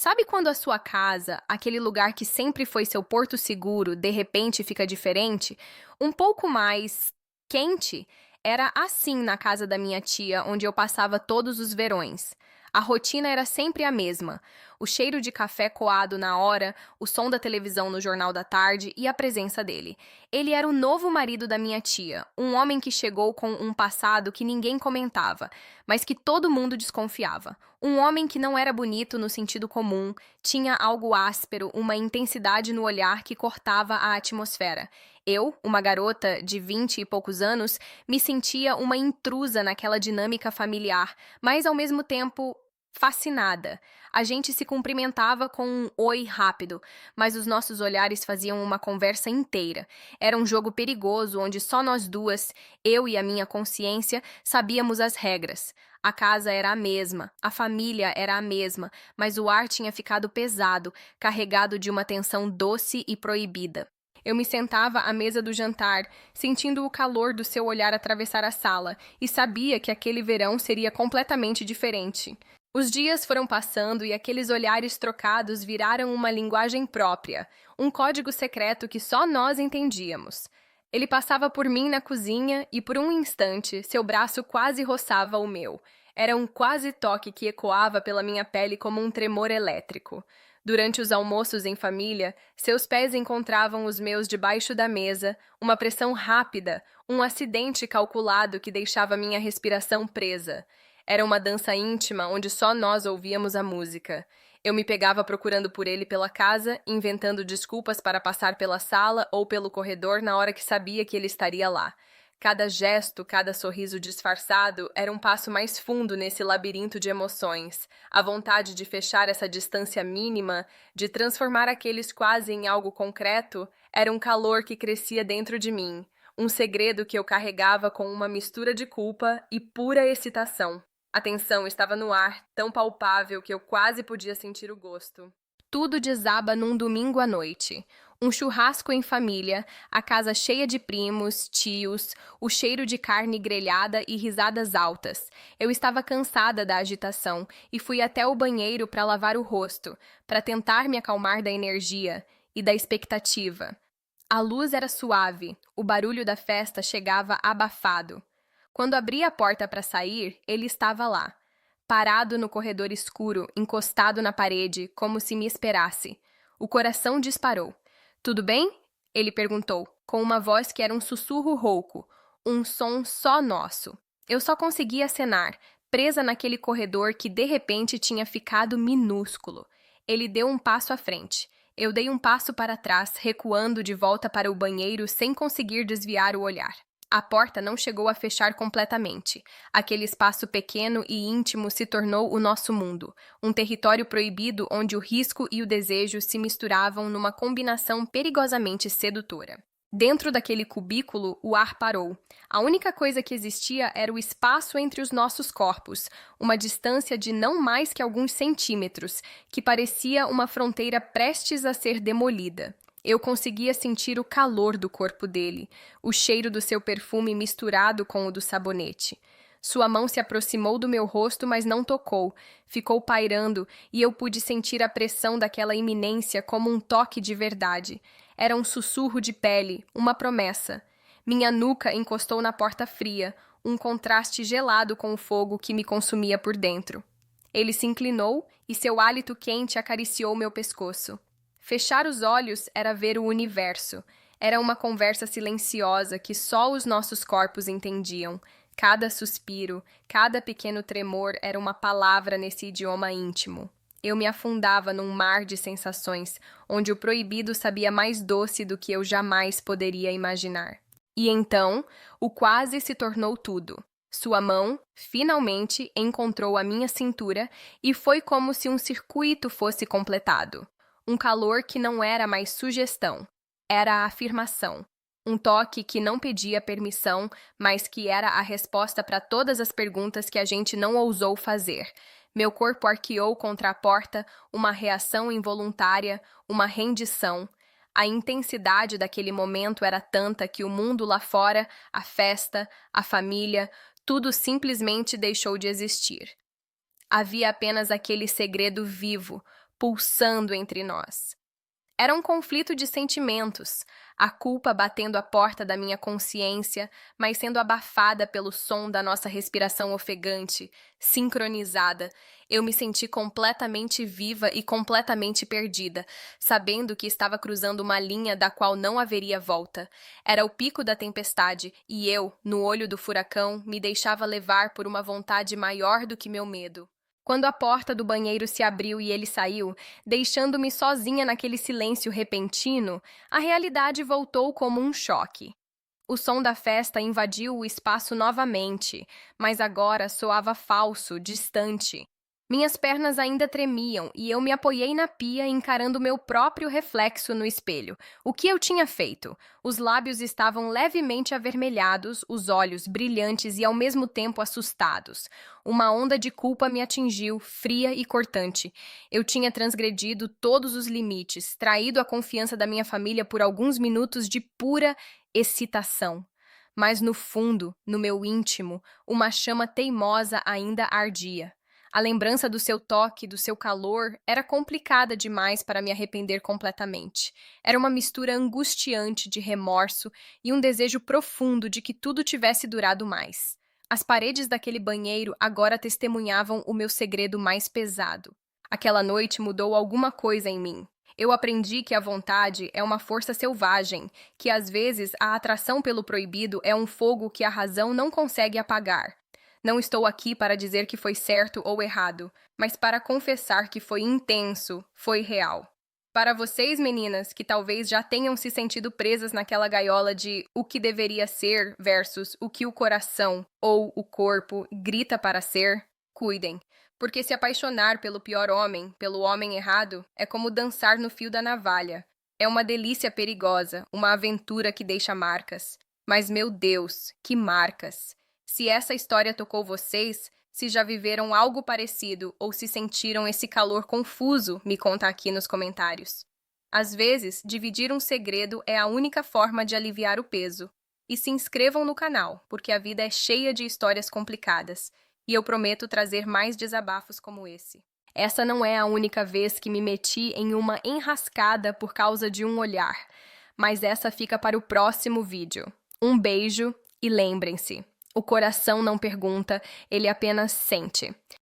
Sabe quando a sua casa, aquele lugar que sempre foi seu porto seguro, de repente fica diferente? Um pouco mais quente? Era assim na casa da minha tia, onde eu passava todos os verões. A rotina era sempre a mesma: o cheiro de café coado na hora, o som da televisão no jornal da tarde e a presença dele. Ele era o novo marido da minha tia, um homem que chegou com um passado que ninguém comentava, mas que todo mundo desconfiava. Um homem que não era bonito no sentido comum, tinha algo áspero, uma intensidade no olhar que cortava a atmosfera. Eu, uma garota de 20 e poucos anos, me sentia uma intrusa naquela dinâmica familiar, mas ao mesmo tempo fascinada. A gente se cumprimentava com um oi rápido, mas os nossos olhares faziam uma conversa inteira. Era um jogo perigoso onde só nós duas, eu e a minha consciência, sabíamos as regras. A casa era a mesma, a família era a mesma, mas o ar tinha ficado pesado, carregado de uma tensão doce e proibida. Eu me sentava à mesa do jantar, sentindo o calor do seu olhar atravessar a sala, e sabia que aquele verão seria completamente diferente. Os dias foram passando e aqueles olhares trocados viraram uma linguagem própria, um código secreto que só nós entendíamos. Ele passava por mim na cozinha e, por um instante, seu braço quase roçava o meu. Era um quase toque que ecoava pela minha pele como um tremor elétrico. Durante os almoços em família, seus pés encontravam os meus debaixo da mesa, uma pressão rápida, um acidente calculado que deixava minha respiração presa. Era uma dança íntima onde só nós ouvíamos a música. Eu me pegava procurando por ele pela casa, inventando desculpas para passar pela sala ou pelo corredor na hora que sabia que ele estaria lá. Cada gesto, cada sorriso disfarçado era um passo mais fundo nesse labirinto de emoções. A vontade de fechar essa distância mínima, de transformar aqueles quase em algo concreto, era um calor que crescia dentro de mim, um segredo que eu carregava com uma mistura de culpa e pura excitação. A tensão estava no ar, tão palpável que eu quase podia sentir o gosto. Tudo desaba num domingo à noite. Um churrasco em família, a casa cheia de primos, tios, o cheiro de carne grelhada e risadas altas. Eu estava cansada da agitação e fui até o banheiro para lavar o rosto, para tentar me acalmar da energia e da expectativa. A luz era suave, o barulho da festa chegava abafado. Quando abri a porta para sair, ele estava lá, parado no corredor escuro, encostado na parede, como se me esperasse. O coração disparou. "Tudo bem?" Ele perguntou, com uma voz que era um sussurro rouco, um som só nosso. Eu só conseguia acenar, presa naquele corredor que de repente tinha ficado minúsculo. Ele deu um passo à frente. Eu dei um passo para trás, recuando de volta para o banheiro sem conseguir desviar o olhar. A porta não chegou a fechar completamente. Aquele espaço pequeno e íntimo se tornou o nosso mundo, um território proibido onde o risco e o desejo se misturavam numa combinação perigosamente sedutora. Dentro daquele cubículo, o ar parou. A única coisa que existia era o espaço entre os nossos corpos, uma distância de não mais que alguns centímetros, que parecia uma fronteira prestes a ser demolida. Eu conseguia sentir o calor do corpo dele, o cheiro do seu perfume misturado com o do sabonete. Sua mão se aproximou do meu rosto, mas não tocou. Ficou pairando e eu pude sentir a pressão daquela iminência como um toque de verdade. Era um sussurro de pele, uma promessa. Minha nuca encostou na porta fria, um contraste gelado com o fogo que me consumia por dentro. Ele se inclinou e seu hálito quente acariciou meu pescoço. Fechar os olhos era ver o universo. Era uma conversa silenciosa que só os nossos corpos entendiam. Cada suspiro, cada pequeno tremor era uma palavra nesse idioma íntimo. Eu me afundava num mar de sensações, onde o proibido sabia mais doce do que eu jamais poderia imaginar. E então, o quase se tornou tudo. Sua mão, finalmente, encontrou a minha cintura e foi como se um circuito fosse completado. Um calor que não era mais sugestão, era a afirmação. Um toque que não pedia permissão, mas que era a resposta para todas as perguntas que a gente não ousou fazer. Meu corpo arqueou contra a porta, uma reação involuntária, uma rendição. A intensidade daquele momento era tanta que o mundo lá fora, a festa, a família, tudo simplesmente deixou de existir. Havia apenas aquele segredo vivo, pulsando entre nós. Era um conflito de sentimentos, a culpa batendo à porta da minha consciência, mas sendo abafada pelo som da nossa respiração ofegante, sincronizada. Eu me senti completamente viva e completamente perdida, sabendo que estava cruzando uma linha da qual não haveria volta. Era o pico da tempestade, e eu, no olho do furacão, me deixava levar por uma vontade maior do que meu medo. Quando a porta do banheiro se abriu e ele saiu, deixando-me sozinha naquele silêncio repentino, a realidade voltou como um choque. O som da festa invadiu o espaço novamente, mas agora soava falso, distante. Minhas pernas ainda tremiam e eu me apoiei na pia encarando meu próprio reflexo no espelho. O que eu tinha feito? Os lábios estavam levemente avermelhados, os olhos brilhantes e ao mesmo tempo assustados. Uma onda de culpa me atingiu, fria e cortante. Eu tinha transgredido todos os limites, traído a confiança da minha família por alguns minutos de pura excitação. Mas no fundo, no meu íntimo, uma chama teimosa ainda ardia. A lembrança do seu toque, do seu calor, era complicada demais para me arrepender completamente. Era uma mistura angustiante de remorso e um desejo profundo de que tudo tivesse durado mais. As paredes daquele banheiro agora testemunhavam o meu segredo mais pesado. Aquela noite mudou alguma coisa em mim. Eu aprendi que a vontade é uma força selvagem, que às vezes a atração pelo proibido é um fogo que a razão não consegue apagar. Não estou aqui para dizer que foi certo ou errado, mas para confessar que foi intenso, foi real. Para vocês, meninas, que talvez já tenham se sentido presas naquela gaiola de o que deveria ser versus o que o coração ou o corpo grita para ser, cuidem. Porque se apaixonar pelo pior homem, pelo homem errado, é como dançar no fio da navalha. É uma delícia perigosa, uma aventura que deixa marcas. Mas, meu Deus, que marcas! Se essa história tocou vocês, se já viveram algo parecido ou se sentiram esse calor confuso, me conta aqui nos comentários. Às vezes, dividir um segredo é a única forma de aliviar o peso. E se inscrevam no canal, porque a vida é cheia de histórias complicadas, e eu prometo trazer mais desabafos como esse. Essa não é a única vez que me meti em uma enrascada por causa de um olhar, mas essa fica para o próximo vídeo. Um beijo e lembrem-se, o coração não pergunta, ele apenas sente.